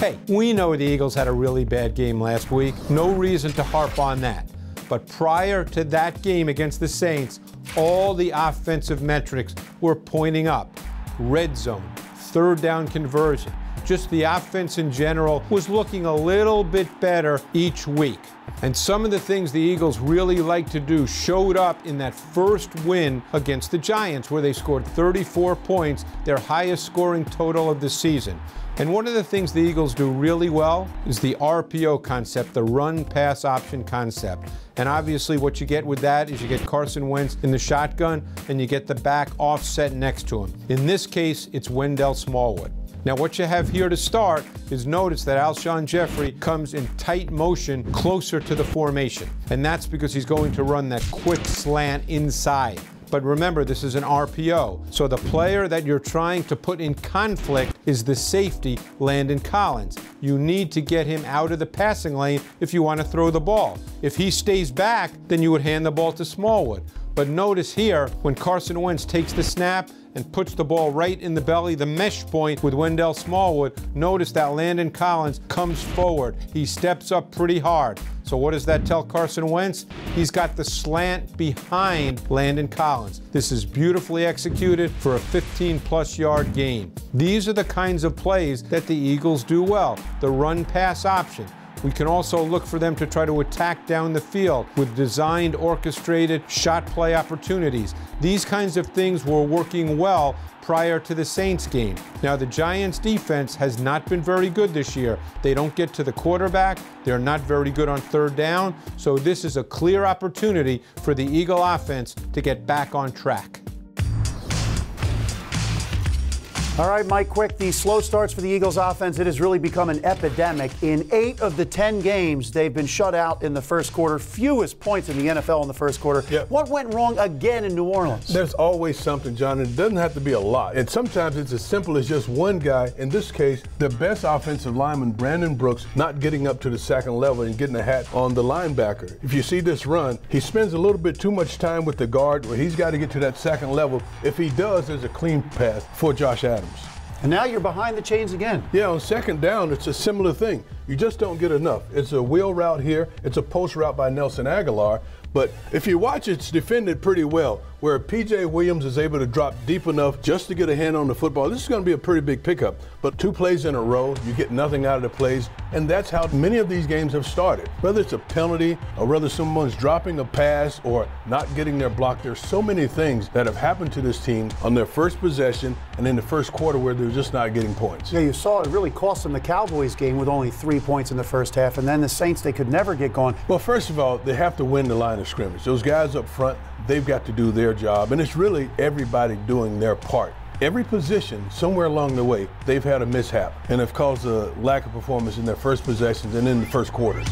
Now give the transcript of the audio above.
Hey, we know the Eagles had a really bad game last week. No reason to harp on that. But prior to that game against the Saints, all the offensive metrics were pointing up. Red zone, third down conversion, just the offense in general was looking a little bit better each week. And some of the things the Eagles really like to do showed up in that first win against the Giants, where they scored 34 points, their highest scoring total of the season. And one of the things the Eagles do really well is the RPO concept, the run-pass option concept. And obviously what you get with that is you get Carson Wentz in the shotgun and you get the back offset next to him. In this case, it's Wendell Smallwood. Now what you have here to start is notice that Alshon Jeffrey comes in tight motion closer to the formation. And that's because he's going to run that quick slant inside. But remember, this is an RPO. So the player that you're trying to put in conflict is the safety, Landon Collins. You need to get him out of the passing lane if you want to throw the ball. If he stays back, then you would hand the ball to Smallwood. But notice here, when Carson Wentz takes the snap and puts the ball right in the belly, the mesh point with Wendell Smallwood, notice that Landon Collins comes forward. He steps up pretty hard. So what does that tell Carson Wentz? He's got the slant behind Landon Collins. This is beautifully executed for a 15-plus yard gain. These are the kinds of plays that the Eagles do well, the run-pass option. We can also look for them to try to attack down the field with designed, orchestrated shot play opportunities. These kinds of things were working well prior to the Saints game. Now, the Giants' defense has not been very good this year. They don't get to the quarterback. They're not very good on third down. So this is a clear opportunity for the Eagle offense to get back on track. All right, Mike, quick. These slow starts for the Eagles offense, it has really become an epidemic. In 8 of the 10 games, they've been shut out in the first quarter. Fewest points in the NFL in the first quarter. Yep. What went wrong again in New Orleans? There's always something, John, and it doesn't have to be a lot. And sometimes it's as simple as just one guy. In this case, the best offensive lineman, Brandon Brooks, not getting up to the second level and getting a hat on the linebacker. If you see this run, he spends a little bit too much time with the guard where he's got to get to that second level. If he does, there's a clean pass for Josh Adams. And now you're behind the chains again. Yeah, on second down, it's a similar thing. You just don't get enough. It's a wheel route here. It's a post route by Nelson Aguilar. But if you watch, it's defended pretty well, where P.J. Williams is able to drop deep enough just to get a hand on the football. This is going to be a pretty big pickup. But 2 plays in a row, you get nothing out of the plays, and that's how many of these games have started. Whether it's a penalty or whether someone's dropping a pass or not getting their block, there's so many things that have happened to this team on their first possession and in the first quarter where they're just not getting points. Yeah, you saw it really cost them the Cowboys game with only 3 points in the first half, and then the Saints, they could never get going. Well, first of all, they have to win the line of scrimmage. Those guys up front, they've got to do their job, and it's really everybody doing their part. Every position, somewhere along the way, they've had a mishap and have caused a lack of performance in their first possessions and in the first quarters.